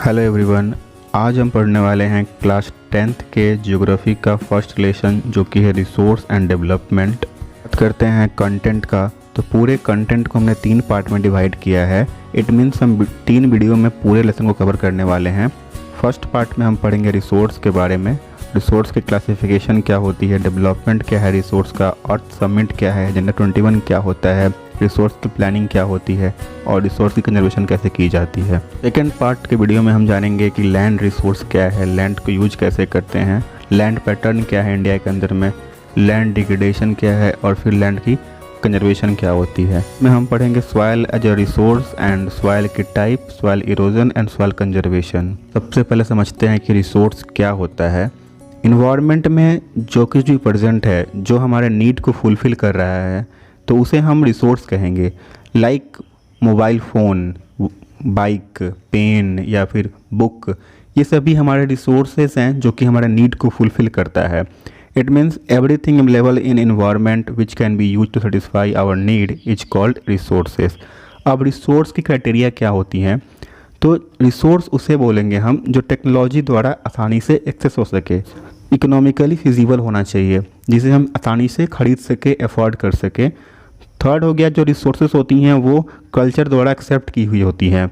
Hello everyone. आज हम पढ़ने वाले हैं क्लास 10th के ज्योग्राफी का फर्स्ट लेसन जो कि है रिसोर्स एंड डेवलपमेंट। बात करते हैं कंटेंट का, तो पूरे कंटेंट को हमने 3 पार्ट में डिवाइड किया है। इट मीन्स हम 3 वीडियो में पूरे लेसन को कवर करने वाले हैं। फर्स्ट पार्ट में हम पढ़ेंगे रिसोर्स के बारे में, रिसोर्स की क्लासिफिकेशन क्या होती है, डेवलपमेंट क्या है रिसोर्स का, अर्थ समिट क्या है, एजेंडा 21 क्या होता है, रिसोर्स की प्लानिंग क्या होती है और रिसोर्स की कंजर्वेशन कैसे की जाती है। सेकेंड पार्ट के वीडियो में हम जानेंगे कि लैंड रिसोर्स क्या है, लैंड को यूज कैसे करते हैं, लैंड पैटर्न क्या है इंडिया के अंदर में, लैंड डिग्रेडेशन क्या है और फिर लैंड की कंजर्वेशन क्या होती है। में हम पढ़ेंगे soil as a resource and soil की type, soil erosion and soil conservation. सबसे पहले समझते हैं कि रिसोर्स क्या होता है। इन्वायरमेंट में जो कुछ भी प्रेजेंट है, जो हमारे नीड को फुलफ़िल कर रहा है, तो उसे हम रिसोर्स कहेंगे। Like mobile phone, bike, pen या फिर बुक, ये सभी हमारे रिसोर्सेज हैं जो कि हमारे नीड को फुलफ़िल करता है। It means everything available in environment which can be use to satisfy our need is called resources. अब रिसोर्स की क्राइटेरिया क्या होती हैं, तो रिसोर्स उसे बोलेंगे हम जो टेक्नोलॉजी द्वारा आसानी से एक्सेस हो सके, इकोनॉमिकली फिजिबल होना चाहिए, जिसे हम आसानी से खरीद सके, अफोर्ड कर सके। थर्ड हो गया, जो रिसोर्सेज होती हैं वो कल्चर द्वारा एक्सेप्ट की हुई होती हैं।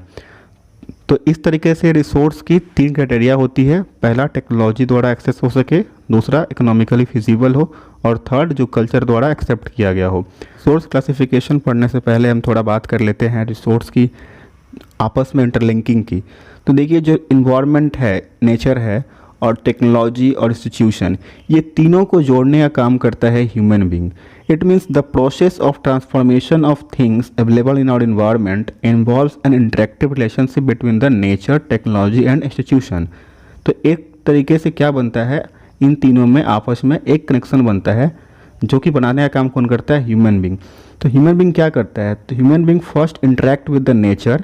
तो इस तरीके से रिसोर्स की 3 क्राइटेरिया होती है। पहला, टेक्नोलॉजी द्वारा एक्सेस हो सके, दूसरा इकोनॉमिकली फिजिबल हो और थर्ड जो कल्चर द्वारा एक्सेप्ट किया गया हो। रिसोर्स क्लासिफिकेशन पढ़ने से पहले हम थोड़ा बात कर लेते हैं रिसोर्स की आपस में इंटरलिंकिंग की। तो देखिए, जो इन्वायरमेंट है, नेचर है और टेक्नोलॉजी और इंस्टीट्यूशन, ये तीनों को जोड़ने का काम करता है human being. It means the process of transformation of things available in our environment involves an interactive relationship between the nature, technology and institution. तो एक तरीके से क्या बनता है, इन तीनों में आपस में एक कनेक्शन बनता है जो कि बनाने का काम कौन करता है, ह्यूमन बीइंग। तो ह्यूमन बीइंग क्या करता है, तो human being first interact with the nature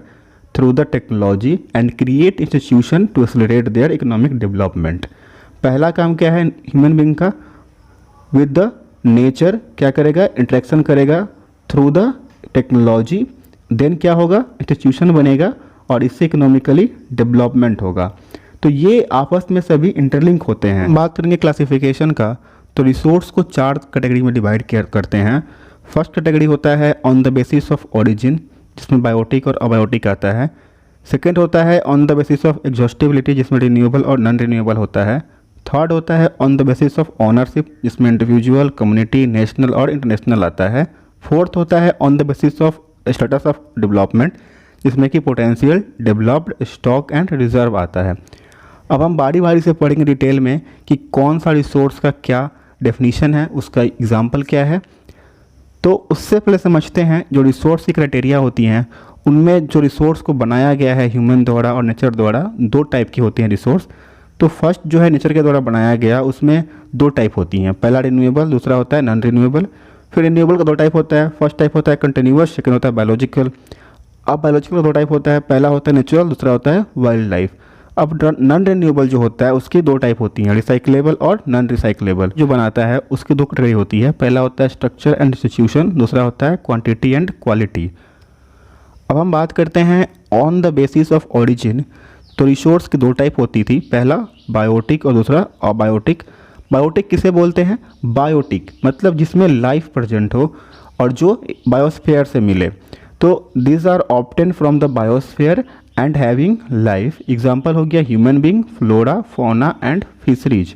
through the technology and create institution to accelerate their economic development. पहला काम क्या है ह्यूमन बीइंग का, विद द नेचर क्या करेगा, इंटरेक्शन करेगा थ्रू द टेक्नोलॉजी, देन क्या होगा, इंस्टीट्यूशन बनेगा और इससे इकोनॉमिकली डेवलपमेंट होगा। तो ये आपस में सभी इंटरलिंक होते हैं। बात करेंगे क्लासिफिकेशन का, तो रिसोर्स को 4 कैटेगरी में डिवाइड करते हैं। फर्स्ट कैटेगरी होता है on the basis of origin, जिसमें बायोटिक और अबायोटिक आता है। सेकेंड होता है on the basis of exhaustibility, जिसमें रिन्यूएबल और नॉन रिन्यूएबल होता है। थर्ड होता है on the basis of ownership, जिसमें इंडिविजुअल, कम्युनिटी, नेशनल और इंटरनेशनल आता है। फोर्थ होता है on the basis of status of development, जिसमें कि potential, developed, stock and reserve आता है। अब हम बारी बारी से पढ़ेंगे डिटेल में कि कौन सा रिसोर्स का क्या डेफिनीशन है, उसका एग्जाम्पल क्या है। तो उससे पहले समझते हैं जो रिसोर्स की क्राइटेरिया होती हैं, उनमें जो रिसोर्स को बनाया गया है ह्यूमन द्वारा और नेचर द्वारा, 2 टाइप की होती हैं रिसोर्स। तो फर्स्ट जो है नेचर के द्वारा बनाया गया, उसमें 2 टाइप होती हैं, पहला रिन्यूएबल, दूसरा होता है नॉन रिन्यूएबल। फिर रिन्यूएबल का 2 टाइप होता है, फर्स्ट टाइप होता है कंटिन्यूअस, सेकेंड होता है बायोलॉजिकल। अब बायोलॉजिकल का 2 टाइप होता है, पहला होता है नेचुरल, दूसरा होता है वाइल्ड लाइफ। अब नॉन रिन्यूएबल जो होता है उसकी 2 टाइप होती हैं, रिसाइक्लेबल और नॉन रिसाइक्लेबल। जो बनाता है उसकी 2 कैटेगरी होती है, पहला होता है स्ट्रक्चर एंड इंस्टीट्यूशन, दूसरा होता है क्वांटिटी एंड क्वालिटी। अब हम बात करते हैं on the basis of origin. तो रिसोर्स की 2 टाइप होती थी, पहला बायोटिक और दूसरा अबायोटिक। बायोटिक किसे बोलते हैं, बायोटिक मतलब जिसमें लाइफ प्रेजेंट हो और जो बायोस्फीयर से मिले। तो this are obtain from the biosphere and having life. Example हो गया human being, flora, fauna and fisheries.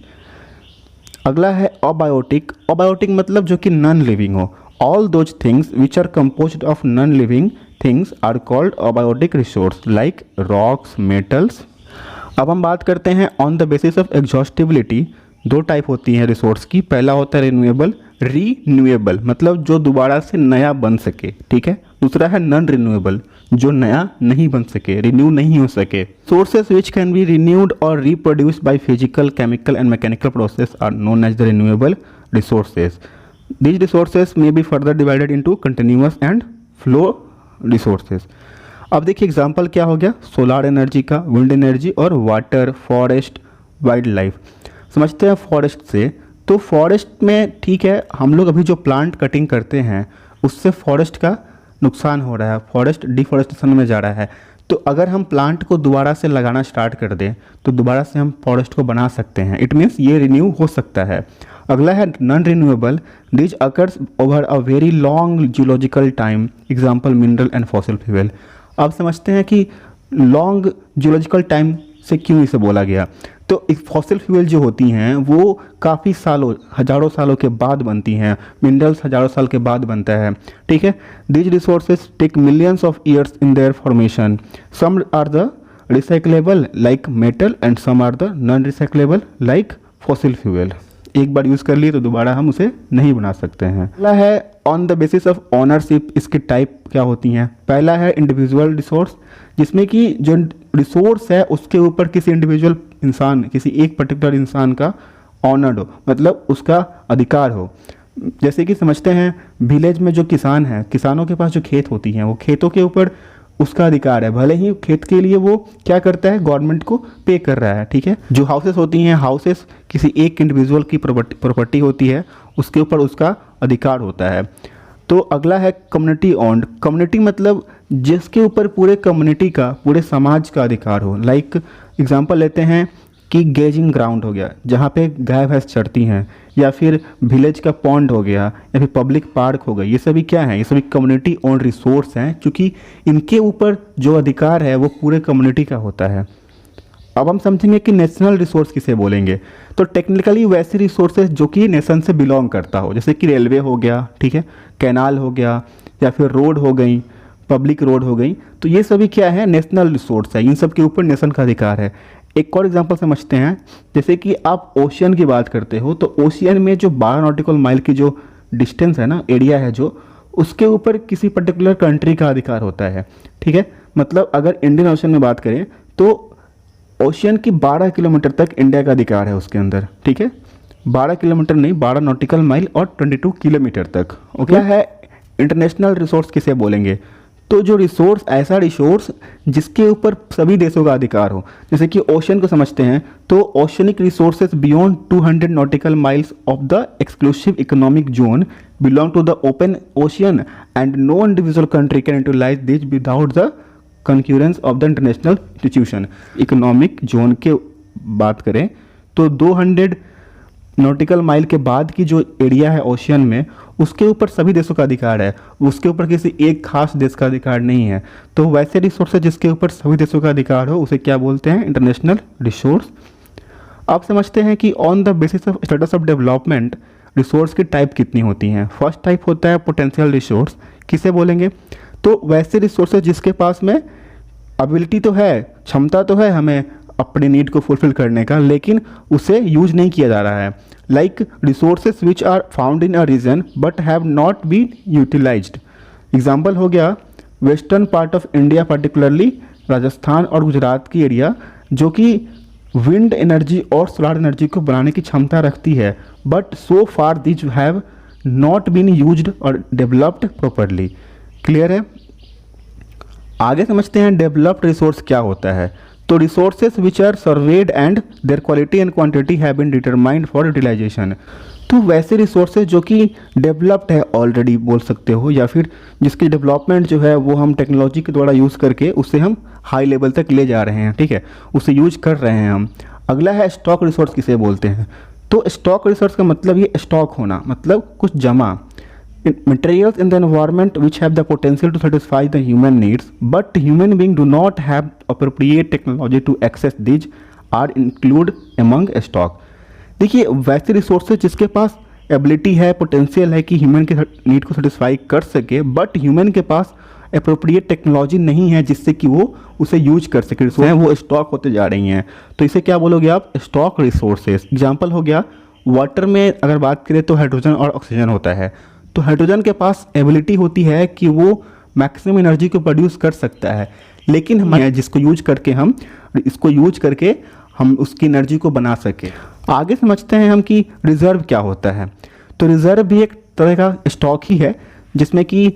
अगला है अबायोटिक। अबायोटिक मतलब जो कि नॉन लिविंग हो। All those things which are composed of non living things are called abiotic resource like rocks, metals. अब हम बात करते हैं on the basis of exhaustibility. 2 type होती हैं रिसोर्स की, पहला होता है रिन्यूएबल, रीन्यूएबल मतलब जो दोबारा से नया बन सके, ठीक है। दूसरा है नॉन रिन्यूएबल, जो नया नहीं बन सके, रिन्यू नहीं हो सके। Sources which can be renewed और reproduced by physical, chemical and mechanical process are known as the renewable resources. These resources may be further divided into continuous and flow resources. अब देखिए एग्जांपल क्या हो गया, solar energy का, wind energy और water, forest, wild life. समझते हैं forest से, तो फॉरेस्ट में ठीक है, हम लोग अभी जो प्लांट कटिंग करते हैं उससे फॉरेस्ट का नुकसान हो रहा है, फॉरेस्ट डिफॉरेस्टेशन में जा रहा है। तो अगर हम प्लांट को दोबारा से लगाना स्टार्ट कर दें तो दोबारा से हम फॉरेस्ट को बना सकते हैं। इट मीन्स ये रिन्यू हो सकता है। अगला है non renewable, this occurs over a very long geological time, example mineral and fossil fuel. अब समझते हैं कि लॉन्ग जियोलॉजिकल टाइम से क्यों इसे बोला गया। तो फॉसिल फ्यूल जो होती हैं वो काफ़ी सालों, हज़ारों सालों के बाद बनती हैं। मिनरल्स हज़ारों साल के बाद बनता है, ठीक है। These resources take millions of years in their formation, some are the recyclable like metal and some are the non recyclable like fossil fuel. एक बार यूज़ कर लिए तो दोबारा हम उसे नहीं बना सकते हैं। पहला है on the basis of ownership, इसकी टाइप क्या होती हैं। पहला है इंडिविजुअल रिसोर्स, जिसमें कि जो रिसोर्स है उसके ऊपर किसी इंडिविजुअल इंसान, किसी एक पर्टिकुलर इंसान का ऑनर्ड हो, मतलब उसका अधिकार हो। जैसे कि समझते हैं विलेज में जो किसान हैं, किसानों के पास जो खेत होती हैं वो खेतों के ऊपर उसका अधिकार है, भले ही खेत के लिए वो क्या करता है, गवर्नमेंट को पे कर रहा है, ठीक है। जो हाउसेस होती हैं, हाउसेस किसी एक इंडिविजुअल की प्रॉपर्टी होती है, उसके ऊपर उसका अधिकार होता है। तो अगला है कम्युनिटी ओन्ड। कम्युनिटी मतलब जिसके ऊपर पूरे कम्युनिटी का, पूरे समाज का अधिकार हो। लाइक एग्जांपल लेते हैं कि गेजिंग ग्राउंड हो गया, जहाँ पे गाय भैंस चरती हैं, या फिर विलेज का पॉन्ड हो गया, या फिर पब्लिक पार्क हो गया। ये सभी क्या हैं, ये सभी कम्युनिटी ओन्ड रिसोर्स हैं, क्योंकि इनके ऊपर जो अधिकार है वो पूरे कम्युनिटी का होता है। अब हम समझेंगे कि नेशनल रिसोर्स किसे बोलेंगे। तो टेक्निकली वैसे रिसोर्सेज जो कि नेशन से बिलोंग करता हो, जैसे कि रेलवे हो गया, ठीक है, कैनाल हो गया, या फिर रोड हो गई, पब्लिक रोड हो गई, तो ये सभी क्या है, नेशनल रिसोर्स है। इन सब के ऊपर नेशन का अधिकार है। एक और एग्जांपल समझते हैं, जैसे कि आप ओशियन की बात करते हो, तो ओशियन में जो 12 नॉटिकल माइल की जो डिस्टेंस है ना, एरिया है जो, उसके ऊपर किसी पर्टिकुलर कंट्री का अधिकार होता है, ठीक है। मतलब अगर इंडियन ओशन में बात करें तो ओशियन की 12 किलोमीटर तक इंडिया का अधिकार है उसके अंदर, ठीक है। 12 किलोमीटर नहीं, 12 नॉटिकल माइल और 22 किलोमीटर तक। ओके है। इंटरनेशनल रिसोर्स किसे बोलेंगे, तो जो रिसोर्स, ऐसा रिसोर्स जिसके ऊपर सभी देशों का अधिकार हो। जैसे कि ओशन को समझते हैं, तो oceanic resources beyond 200 nautical miles of the exclusive economic zone belong to the open ocean and no individual country can utilise this without the concurrence of the international institution. Economic zone के बात करें तो 200 nautical mile के बाद की जो area है ocean में, उसके ऊपर सभी देशों का अधिकार है, उसके ऊपर किसी एक खास देश का अधिकार नहीं है। तो वैसे रिसोर्सेज जिसके ऊपर सभी देशों का अधिकार हो उसे क्या बोलते हैं, इंटरनेशनल रिसोर्स। आप समझते हैं कि on the basis of status of development resource की टाइप कितनी होती हैं। फर्स्ट टाइप होता है पोटेंशियल रिसोर्स, किसे बोलेंगे, तो वैसे रिसोर्सेज जिसके पास में एबिलिटी तो है, क्षमता तो है हमें अपने नीड को फुलफिल करने का, लेकिन उसे यूज नहीं किया जा रहा है। Like resources which are found in a region but have not been utilized. Example हो गया western part of India, particularly Rajasthan और गुजरात की एरिया, जो कि विंड एनर्जी और सोलर एनर्जी को बनाने की क्षमता रखती है, but so far this have not been used और डेवलप्ड प्रॉपरली। क्लियर है। आगे समझते हैं डेवलप्ड रिसोर्स क्या होता है। तो resources which are surveyed and their quality and quantity have been determined for utilization. तो वैसे रिसोर्सेज जो कि डेवलप्ड है ऑलरेडी बोल सकते हो, या फिर जिसकी डेवलपमेंट जो है वो हम टेक्नोलॉजी के द्वारा यूज़ करके उसे हम हाई लेवल तक ले जा रहे हैं, ठीक है, उसे यूज कर रहे हैं हम। अगला है स्टॉक रिसोर्स किसे बोलते हैं। तो स्टॉक रिसोर्स का मतलब ये स्टॉक होना, मतलब कुछ जमा। Materials in the environment which have the potential to satisfy the human needs, but human beings do not have appropriate technology to access these are included among stock। देखिए वैसे resources जिसके पास एबिलिटी है, potential है कि human के need को satisfy कर सके, बट ह्यूमन के पास अप्रोप्रिएट टेक्नोलॉजी नहीं है जिससे कि वो उसे यूज कर सके, रिसोर्स वो स्टॉक होते जा रही हैं। तो इसे क्या बोलोगे आप, स्टॉक रिसोर्सेज। एग्जाम्पल हो गया वाटर में अगर बात करें तो हाइड्रोजन और ऑक्सीजन होता है। तो हाइड्रोजन के पास एबिलिटी होती है कि वो मैक्सिमम एनर्जी को प्रोड्यूस कर सकता है, लेकिन हमें जिसको यूज करके हम इसको यूज करके हम उसकी एनर्जी को बना सके। आगे समझते हैं हम कि रिजर्व क्या होता है। तो रिजर्व भी एक तरह का स्टॉक ही है, जिसमें कि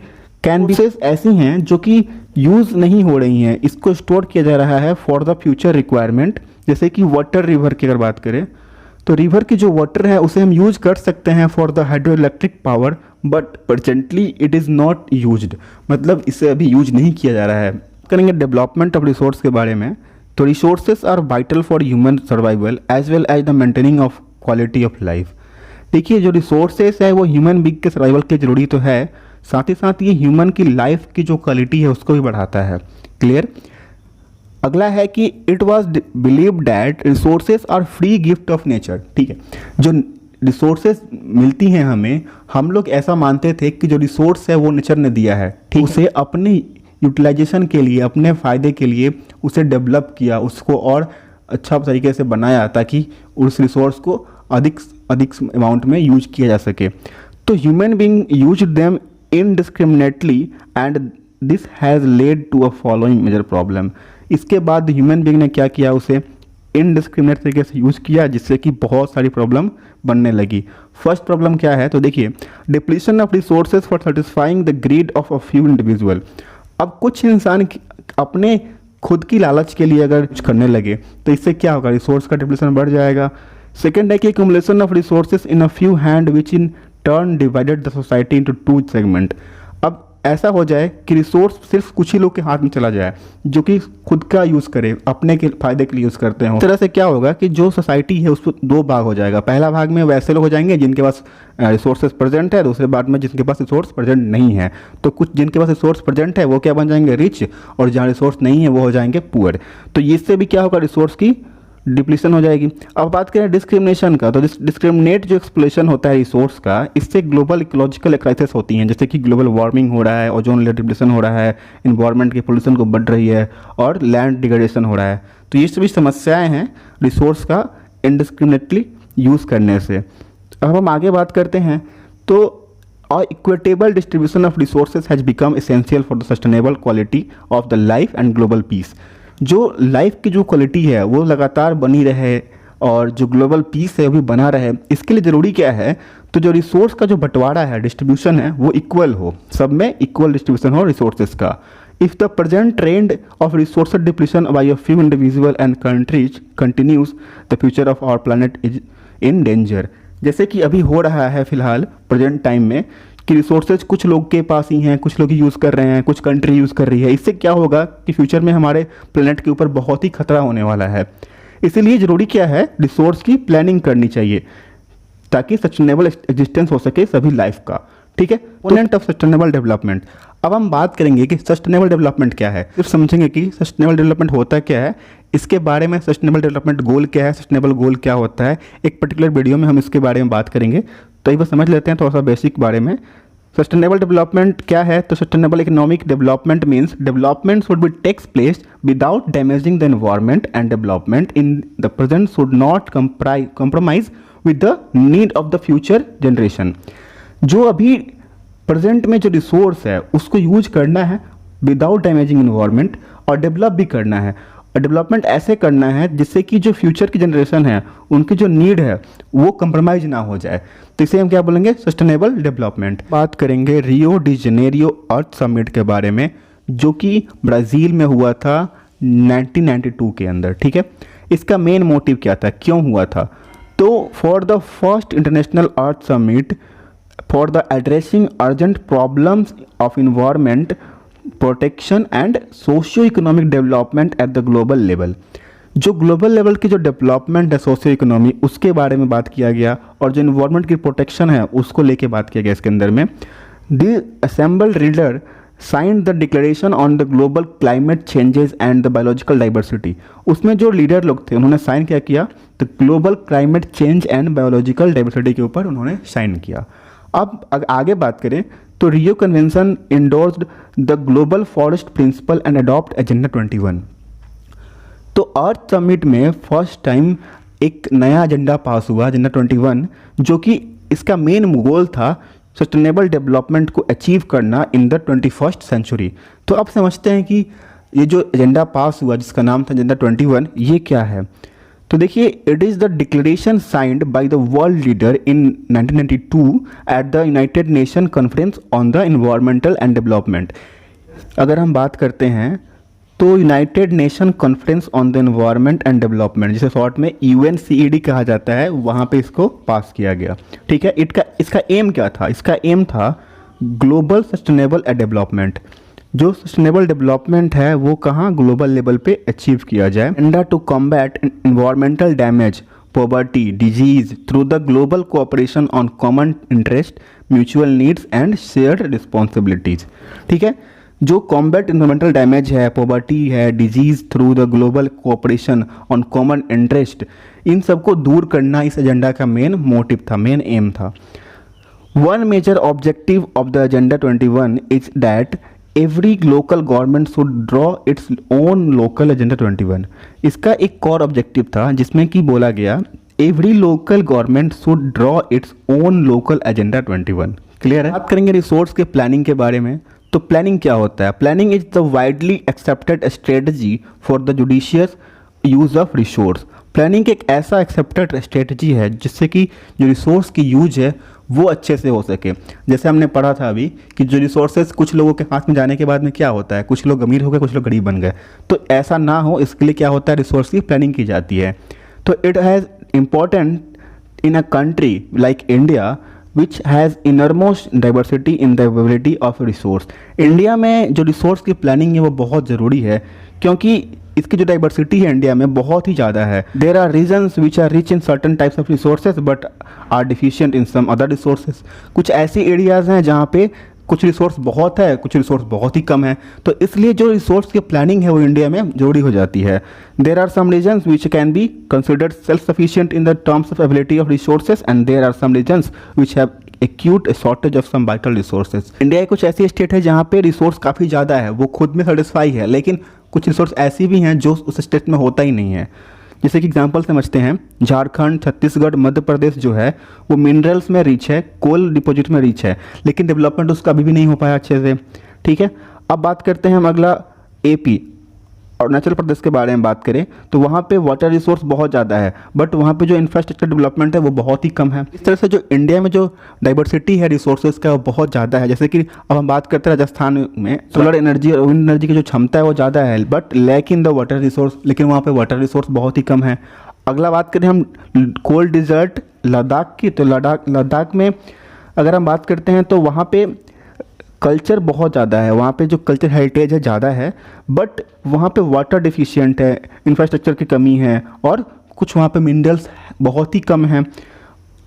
कैनबिसेस ऐसी हैं जो कि यूज़ नहीं हो रही हैं, इसको स्टोर किया जा रहा है फॉर द फ्यूचर रिक्वायरमेंट। जैसे कि वाटर रिवर की अगर बात करें तो रिवर की जो वाटर है उसे हम यूज कर सकते हैं for the hydro electric power, but presently it is not used, मतलब इसे अभी यूज नहीं किया जा रहा है। करेंगे डेवलपमेंट ऑफ रिसोर्स के बारे में, तो resources are vital for human survival as well as the maintaining of quality of life. देखिए जो रिसोर्सेज है वो ह्यूमन बीइंग के सर्वाइवल के जरूरी तो है, साथ ही साथ ये ह्यूमन की लाइफ की जो क्वालिटी है उसको भी बढ़ाता है। क्लियर। अगला है कि it was believed that resources are free gift of nature. ठीक है, जो रिसोर्सेज मिलती हैं हमें, हम लोग ऐसा मानते थे कि जो रिसोर्स है वो नेचर ने दिया है, ठीक, उसे अपने यूटिलाइजेशन के लिए, अपने फ़ायदे के लिए उसे डेवलप किया, उसको और अच्छा तरीके से बनाया ताकि उस रिसोर्स को अधिक अमाउंट में यूज किया जा सके। तो human being use them indiscriminately and this has led to a following major problem. इसके बाद ह्यूमन बीइंग ने क्या किया, उसे इनडिस्क्रिमिनेट तरीके से यूज़ किया, जिससे कि बहुत सारी प्रॉब्लम बनने लगी। फर्स्ट प्रॉब्लम क्या है, तो देखिए depletion of resources for satisfying the greed of a few individual. अब कुछ इंसान अपने खुद की लालच के लिए अगर कुछ करने लगे तो इससे क्या होगा, रिसोर्स का डिप्लीशन बढ़ जाएगा। सेकेंड है कि accumulation of resources in a few hand which in turn divided the society into two segment. अब ऐसा हो जाए कि रिसोर्स सिर्फ कुछ ही लोग के हाथ में चला जाए जो कि खुद का यूज़ करे, अपने के फायदे के लिए यूज़ करते हैं। इस तरह से क्या होगा कि जो सोसाइटी है उसको दो भाग हो जाएगा। पहला भाग में वैसे लोग हो जाएंगे जिनके पास रिसोर्सेज प्रेजेंट है, दूसरे भाग में जिनके पास रिसोर्स प्रेजेंट नहीं है। तो कुछ जिनके पास रिसोर्स प्रेजेंट है वो क्या बन जाएंगे, रिच, और जहाँ रिसोर्स नहीं है वो हो जाएंगे पुअर। तो इससे भी क्या होगा, रिसोर्स की डिप्लीशन हो जाएगी। अब बात करें डिस्क्रिमिनेशन का, तो डिस्क्रिमिनेट जो एक्सप्लोरेशन होता है रिसोर्स का, इससे ग्लोबल इकोलॉजिकल क्राइसिस होती हैं, जैसे कि ग्लोबल वार्मिंग हो रहा है, ओजोन लेयर डिप्लीशन हो रहा है, इन्वायरमेंट के पोल्यूशन को बढ़ रही है और लैंड डिग्रेडेशन हो रहा है। तो ये सभी समस्याएं हैं रिसोर्स का इनडिस्क्रिमिनेटली यूज़ करने से। अब हम आगे बात करते हैं, तो equitable distribution of resources has become essential for the sustainable quality of the life and global piece. जो लाइफ की जो क्वालिटी है वो लगातार बनी रहे और जो ग्लोबल पीस है वो भी बना रहे, इसके लिए ज़रूरी क्या है, तो जो रिसोर्स का जो बंटवारा है, डिस्ट्रीब्यूशन है, वो इक्वल हो, सब में इक्वल डिस्ट्रीब्यूशन हो रिसोर्सेज का। If the present trend of resource depletion by a few individual and countries continues, the future of our planet is in danger. जैसे कि अभी हो रहा है फिलहाल प्रेजेंट टाइम में कि रिसोर्सेज कुछ लोग के पास ही हैं, कुछ लोग ही यूज़ कर रहे हैं, कुछ कंट्री यूज़ कर रही है। इससे क्या होगा कि फ्यूचर में हमारे प्लेनेट के ऊपर बहुत ही खतरा होने वाला है। इसीलिए ज़रूरी क्या है, रिसोर्स की प्लानिंग करनी चाहिए ताकि सस्टेनेबल एग्जिस्टेंस हो सके सभी लाइफ का। ठीक है, कंपोनेंट ऑफ सस्टेनेबल डेवलपमेंट। अब हम बात करेंगे कि सस्टेनेबल डेवलपमेंट क्या है, सिर्फ समझेंगे कि सस्टेनेबल डेवलपमेंट होता क्या है, इसके बारे में सस्टेनेबल डेवलपमेंट गोल क्या है, सस्टेनेबल गोल क्या होता है, एक पर्टिकुलर वीडियो में हम इसके बारे में बात करेंगे। तो एक बार समझ लेते हैं थोड़ा सा बेसिक बारे में। सस्टेनेबल डेवलपमेंट क्या है, तो sustainable economic development means development should be takes place without damaging the environment and development in the present should not compromise with the need of the future generation. जो अभी present में जो resource है उसको use करना है without damaging environment, और develop भी करना है, और डेवलपमेंट ऐसे करना है जिससे कि जो फ्यूचर की जनरेशन है उनकी जो नीड है वो कंप्रोमाइज ना हो जाए। तो इसे हम क्या बोलेंगे, सस्टेनेबल डेवलपमेंट। बात करेंगे रियो डी जेनेरियो अर्थ समिट के बारे में, जो कि ब्राज़ील में हुआ था 1992 के अंदर। ठीक है, इसका मेन मोटिव क्या था, क्यों हुआ था, तो for the first international earth summit for the addressing urgent problems of environment protection and socio economic development at the global level. जो ग्लोबल लेवल की जो डेवलपमेंट है सोशियो इकोनॉमी, उसके बारे में बात किया गया, और जो इन्वायरमेंट की प्रोटेक्शन है उसको लेके बात किया गया इसके अंदर में। The assembled leader signed the declaration on the global climate changes and the biological diversity. उसमें जो लीडर लोग थे उन्होंने साइन क्या किया, तो global climate change and biological diversity के ऊपर उन्होंने साइन किया। अब आगे बात करें तो Rio convention endorsed the global forest principle and adopt agenda 21। तो अर्थ समिट में फर्स्ट टाइम एक नया एजेंडा पास हुआ, एजेंडा 21, जो कि इसका मेन गोल था सस्टेनेबल डेवलपमेंट को अचीव करना इन द 21st सेंचुरी। तो अब समझते हैं कि ये जो एजेंडा पास हुआ जिसका नाम था एजेंडा 21, ये क्या है। तो देखिए, it is the declaration signed by the world leader in 1992 at the United nation conference on the environmental and development. अगर हम बात करते हैं तो United nation conference on the environment and development, जिसे शॉर्ट में UNCED कहा जाता है, वहाँ पे इसको पास किया गया। ठीक है, इसका एम क्या था, इसका एम था ग्लोबल सस्टेनेबल डेवलपमेंट। जो सस्टेनेबल डेवलपमेंट है वो कहाँ ग्लोबल लेवल पे अचीव किया जाए। Agenda to combat environmental damage, poverty, disease through the global cooperation on common interest, mutual needs and shared responsibilities. ठीक है, जो कॉम्बैट इन्वायरमेंटल डैमेज है, पॉवर्टी है, disease through the global cooperation on common interest, इन सबको दूर करना इस एजेंडा का मेन मोटिव था, मेन एम था। One major objective of the agenda 21 is that every local government should draw its own local agenda 21। इसका एक कोर ऑब्जेक्टिव था जिसमें कि बोला गया every local government should draw its own local agenda 21। Clear है। बात करेंगे रिसोर्स के प्लानिंग के बारे में। तो प्लानिंग क्या होता है? Planning is the widely accepted strategy for the judicious use of resource. Planning एक ऐसा एक्सेप्टेड स्ट्रेटजी है जिससे कि जो रिसोर्स की यूज है वो अच्छे से हो सके। जैसे हमने पढ़ा था अभी कि जो रिसोर्सेज कुछ लोगों के हाथ में जाने के बाद में क्या होता है, कुछ लोग अमीर हो गए, कुछ लोग गरीब बन गए। तो ऐसा ना हो इसके लिए क्या होता है, रिसोर्स की प्लानिंग की जाती है। तो it has important in a country like India which has innermost diversity in the availability of resource. India में जो रिसोर्स की प्लानिंग है वो बहुत ज़रूरी है क्योंकि इसकी जो डाइवर्सिटी है इंडिया में बहुत ही ज़्यादा है। There are regions which are rich in certain types of resources but are deficient in some other resources. कुछ ऐसी एरियाज़ हैं जहाँ पे कुछ रिसोर्स बहुत है, कुछ रिसोर्स बहुत ही कम है। तो इसलिए जो रिसोर्स की प्लानिंग है वो इंडिया में जरूरी हो जाती है। There are some regions which can be considered self sufficient in the terms of availability of resources and there are some regions which have acute shortage of some vital resources. India एक कुछ ऐसी state है जहाँ पे resource काफ़ी ज़्यादा है, वो खुद में सेटिस्फाई है, लेकिन कुछ रिसोर्स ऐसी भी हैं जो उस स्टेट में होता ही नहीं है। जैसे कि एग्जांपल समझते हैं, झारखंड, छत्तीसगढ़, मध्य प्रदेश जो है वो मिनरल्स में रिच है, कोल डिपॉजिट में रिच है, लेकिन डेवलपमेंट उसका अभी भी नहीं हो पाया अच्छे से। ठीक है, अब बात करते हैं हम अगला एपी, अरुणाचल प्रदेश के बारे में बात करें तो वहाँ पे वाटर रिसोर्स बहुत ज़्यादा है बट वहाँ पे जो इंफ्रास्ट्रक्चर डेवलपमेंट है वो बहुत ही कम है। इस तरह से जो इंडिया में जो डाइवर्सिटी है रिसोर्सेज का वो बहुत ज़्यादा है। जैसे कि अब हम बात करते हैं राजस्थान में सोलर एनर्जी और विंड एनर्जी की जो क्षमता है वो ज़्यादा है but lack in the water resource, लेकिन वहाँ पर वाटर रिसोर्स बहुत ही कम है। अगला बात करें हम कोल्ड डिजर्ट लद्दाख की, तो लद्दाख में अगर हम बात करते हैं तो वहाँ पे कल्चर बहुत ज़्यादा है, वहाँ पे जो कल्चर हेरिटेज है ज़्यादा है बट वहाँ पे वाटर डिफिशिएंट है, इंफ्रास्ट्रक्चर की कमी है और कुछ वहाँ पे मिनरल्स बहुत ही कम हैं।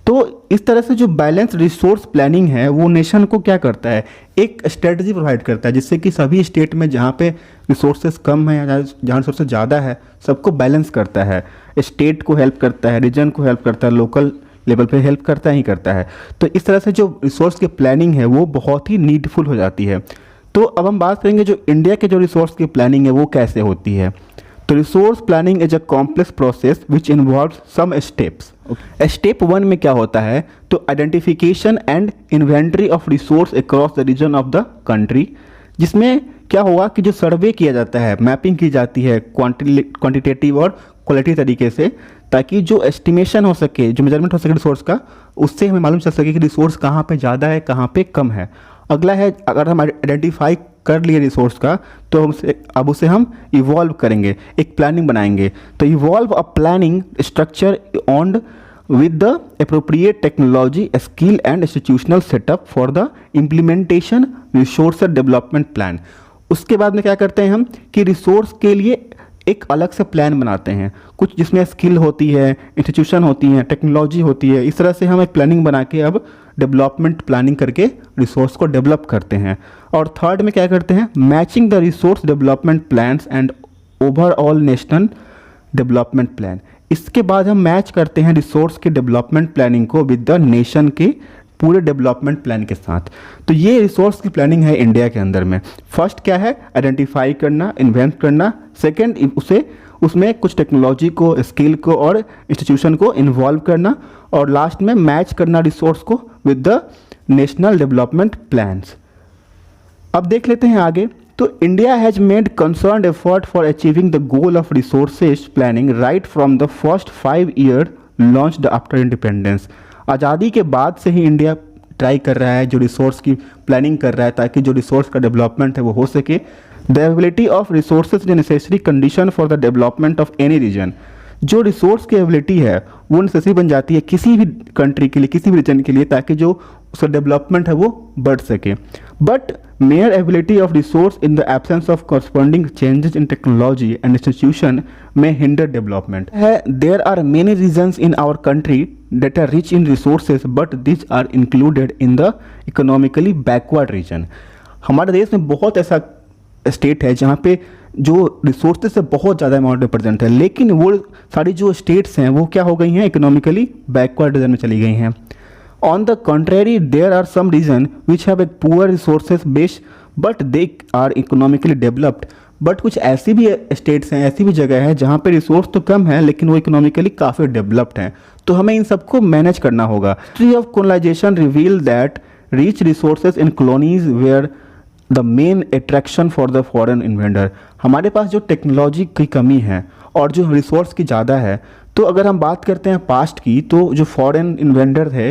तो इस तरह से जो बैलेंस रिसोर्स प्लानिंग है वो नेशन को क्या करता है, एक स्ट्रेटजी प्रोवाइड करता है जिससे कि सभी स्टेट में जहाँ पे रिसोर्सेज कम है या जहाँ रिसोर्सेज ज़्यादा है सबको बैलेंस करता है। स्टेट को हेल्प करता है, रीजन को हेल्प करता है, लोकल लेवल पे हेल्प करता ही करता है। तो इस तरह से जो रिसोर्स की प्लानिंग है वो बहुत ही नीडफुल हो जाती है। तो अब हम बात करेंगे जो इंडिया के जो रिसोर्स की प्लानिंग है वो कैसे होती है। तो resource planning is a complex process which involves some steps. Step 1 में क्या होता है, तो identification and inventory of resource across the region of the country, जिसमें क्या होगा कि जो सर्वे किया जाता है, मैपिंग की जाती है क्वांटिटेटिव और क्वालिटी तरीके से, ताकि जो एस्टिमेशन हो सके, जो मेजरमेंट हो सके रिसोर्स का, उससे हमें मालूम चल सके कि रिसोर्स कहाँ पे ज़्यादा है, कहाँ पे कम है। अगला है, अगर हम आइडेंटिफाई कर लिए रिसोर्स का तो अब उसे हम इवॉल्व करेंगे, एक प्लानिंग बनाएंगे। तो evolve a planning structure on with the appropriate technology, skill and institutional setup for the implementation resource development plan। उसके बाद में क्या करते हैं हम कि रिसोर्स के लिए एक अलग से प्लान बनाते हैं, कुछ जिसमें स्किल होती है, इंस्टीट्यूशन होती हैं, टेक्नोलॉजी होती है। इस तरह से हम एक प्लानिंग बना के अब डेवलपमेंट प्लानिंग करके रिसोर्स को डेवलप करते हैं। और थर्ड में क्या करते हैं, matching the resource development plans and overall national development plan. इसके बाद हम मैच करते हैं रिसोर्स के डेवलपमेंट प्लानिंग को विद द नेशन के पूरे डेवलपमेंट प्लान के साथ। तो ये रिसोर्स की प्लानिंग है इंडिया के अंदर में। फर्स्ट क्या है, आइडेंटिफाई करना, इन्वेंट करना। सेकंड उसमें कुछ टेक्नोलॉजी को, स्किल को और इंस्टीट्यूशन को इन्वॉल्व करना। और लास्ट में मैच करना रिसोर्स को with the national development plans. अब देख लेते हैं आगे। तो India has made concerned effort for achieving the goal of resources planning right from the first 5 year launched after independence. आज़ादी के बाद से ही इंडिया ट्राई कर रहा है, जो रिसोर्स की प्लानिंग कर रहा है ताकि जो रिसोर्स का डेवलपमेंट है वो हो सके। The availability of resources is necessary condition for the development of any region. जो रिसोर्स की एबिलिटी है वो नेसेसरी बन जाती है किसी भी कंट्री के लिए, किसी भी रीजन के लिए, ताकि जो उसका डेवलपमेंट है वो बढ़ सके। But mere ability of resource in the absence of corresponding changes in technology and institution may hinder development. There are many regions in our country that are rich in resources, but these are included in the economically backward region. हमारे देश में बहुत ऐसा state है जहाँ पे जो resources है बहुत ज़्यादा अमाउंट में प्रेजेंट है, लेकिन वो सारी जो स्टेट्स हैं वो क्या हो गई हैं, इकोनॉमिकली बैकवर्ड रीजन में चली गई हैं. On the contrary there are some region which have a poor resources base but they are economically developed. But कुछ ऐसी भी स्टेट्स हैं, ऐसी भी जगह है जहाँ पे रिसोर्स तो कम है लेकिन वो इकोनॉमिकली काफ़ी डेवलप्ड हैं. तो हमें इन सबको मैनेज करना होगा. History of colonisation reveal that rich resources in colonies were the main attraction for the foreign invader. हमारे पास जो टेक्नोलॉजी की कमी है और जो रिसोर्स की ज़्यादा है, तो अगर हम बात करते हैं पास्ट की, तो जो फॉरेन इन्वेंडर है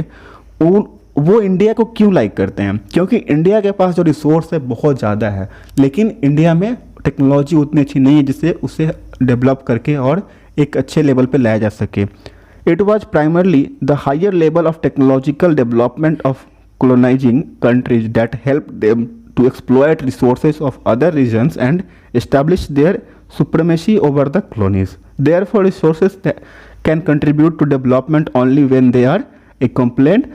वो इंडिया को क्यों लाइक करते हैं? क्योंकि इंडिया के पास जो रिसोर्स है बहुत ज़्यादा है, लेकिन इंडिया में टेक्नोलॉजी उतनी अच्छी नहीं है जिससे उसे डेवलप करके और एक अच्छे लेवल पे लाया जा सके. It was primarily the higher level of technological development of colonizing countries that helped them to exploit resources of other regions and establish their supremacy over the colonies. Therefore, resources that can contribute to development only when they are accompanied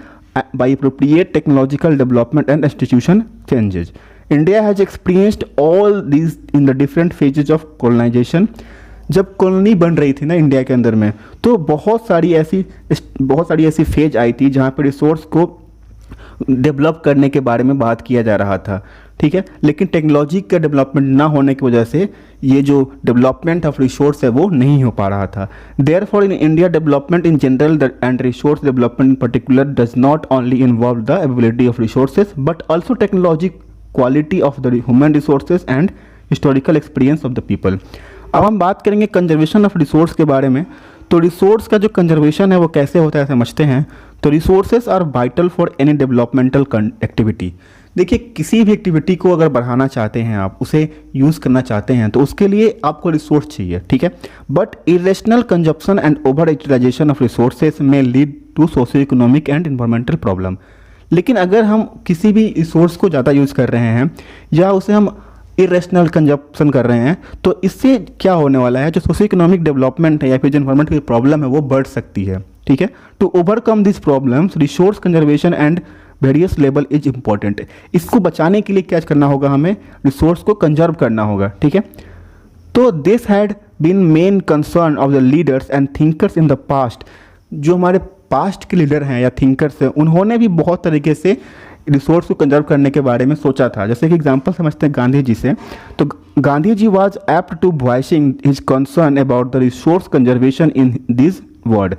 by appropriate technological development and institution changes. India has experienced all these in the different phases of colonization. जब colony बन रही थी ना India के अंदर में, तो बहुत सारी ऐसी फेज आई थी जहाँ पर रिसोर्स को डेवलप करने के बारे में बात किया जा रहा था. ठीक है, लेकिन टेक्नोलॉजी का डेवलपमेंट ना होने की वजह से ये जो डेवलपमेंट ऑफ रिसोर्स है वो नहीं हो पा रहा था. Therefore in India development in general and resource development in particular does not only involve the ability of resources but also technology, quality of the human resources and historical experience of the people. अब हम बात करेंगे conservation of resource के बारे में. तो resource का जो कंजर्वेशन है वो कैसे होता है समझते हैं. तो resources are vital for any developmental activity. देखिए, किसी भी एक्टिविटी को अगर बढ़ाना चाहते हैं आप, उसे यूज़ करना चाहते हैं, तो उसके लिए आपको रिसोर्स चाहिए. ठीक है, but irrational consumption and over utilisation of resources में lead to socio economic and environmental problem. लेकिन अगर हम किसी भी रिसोर्स को ज़्यादा यूज़ कर रहे हैं या उसे हम इरेशनल कंजप्शन कर रहे हैं, तो इससे क्या होने वाला है, जो सोशियो इकोनॉमिक डेवलपमेंट है या फिर जो इन्वायरमेंट की प्रॉब्लम है वो बढ़ सकती है. ठीक है, to overcome this problems resource conservation and various level is important. इसको बचाने के लिए क्या करना होगा, हमें रिसोर्स को कंजर्व करना होगा. ठीक है, तो this had been main concern of the leaders and thinkers in the past. जो हमारे पास्ट के लीडर हैं या थिंकर्स हैं, उन्होंने भी बहुत तरीके से रिसोर्स को कंजर्व करने के बारे में सोचा था. जैसे कि एग्जांपल समझते हैं गांधी जी से. तो Gandhi ji was apt to voicing his concern about the resource conservation in this word.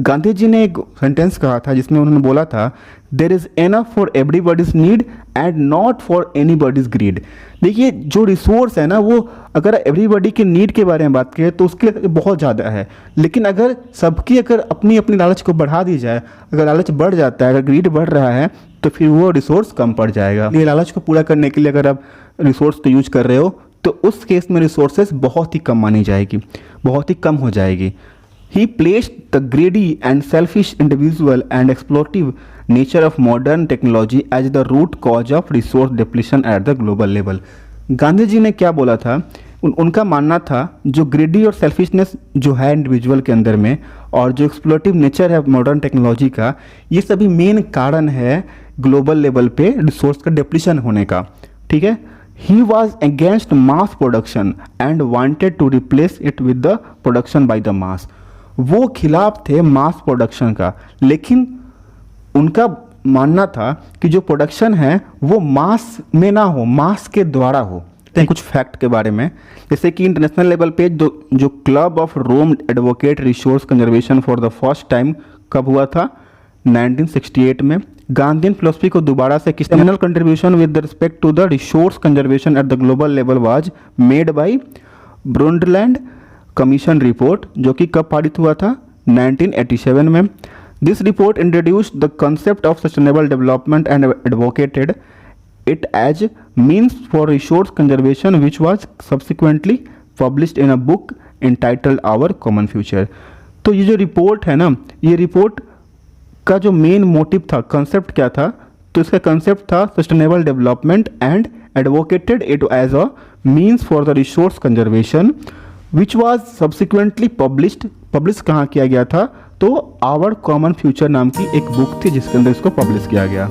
Gandhi ji ने एक सेंटेंस कहा था जिसमें उन्होंने बोला था, there is enough for everybody's need and not for anybody's greed. देखिए, जो रिसोर्स है ना, वो अगर एवरीबॉडी के नीड के बारे में बात करें तो उसके लिए बहुत ज़्यादा है, लेकिन अगर सबकी अगर अपनी अपनी लालच को बढ़ा दी जाए, अगर लालच बढ़ जाता है, अगर ग्रीड बढ़ रहा है, तो फिर वो रिसोर्स कम पड़ जाएगा. ये लालच को पूरा करने के लिए अगर आप रिसोर्स तो यूज कर रहे हो, तो उस केस में रिसोर्सेज बहुत ही कम मानी जाएगी, बहुत ही कम हो जाएगी. He placed the greedy and selfish individual and exploitative nature of modern technology as the root cause of resource depletion at the global level. Gandhi ji ने क्या बोला था, उनका मानना था जो ग्रीडी और सेल्फिशनेस जो है इंडिविजुअल के अंदर में, और जो एक्सप्लोटिव नेचर है मॉडर्न टेक्नोलॉजी का, ये सभी मेन कारण है ग्लोबल लेवल पे रिसोर्स का डिप्लीशन होने का. ठीक है, He was against mass production and wanted to replace it with the production by the mass. वो खिलाफ थे मास प्रोडक्शन का, लेकिन उनका मानना था कि जो प्रोडक्शन है वो मास में ना हो, मास के द्वारा हो. कुछ फैक्ट के बारे में, जैसे कि इंटरनेशनल लेवल पे जो club of Rome advocate resource conservation for the first time कब हुआ था, 1968 में. गांधीन फिलोसफी को दोबारा से seminal contribution with respect to the resource conservation at the global level was made by Brundtland commission report, जो कि कब पारित हुआ था, 1987 में. This report introduced the concept of sustainable development and advocated it as means for resource conservation which was subsequently published in a book entitled our common future. तो ये जो रिपोर्ट है ना, ये रिपोर्ट का जो मेन मोटिव था, concept क्या था, तो इसका कंसेप्ट था sustainable development and advocated it as a means for the resource conservation which was subsequently publish कहाँ किया गया था, तो आवर कॉमन फ्यूचर नाम की एक बुक थी जिसके अंदर इसको पब्लिश किया गया।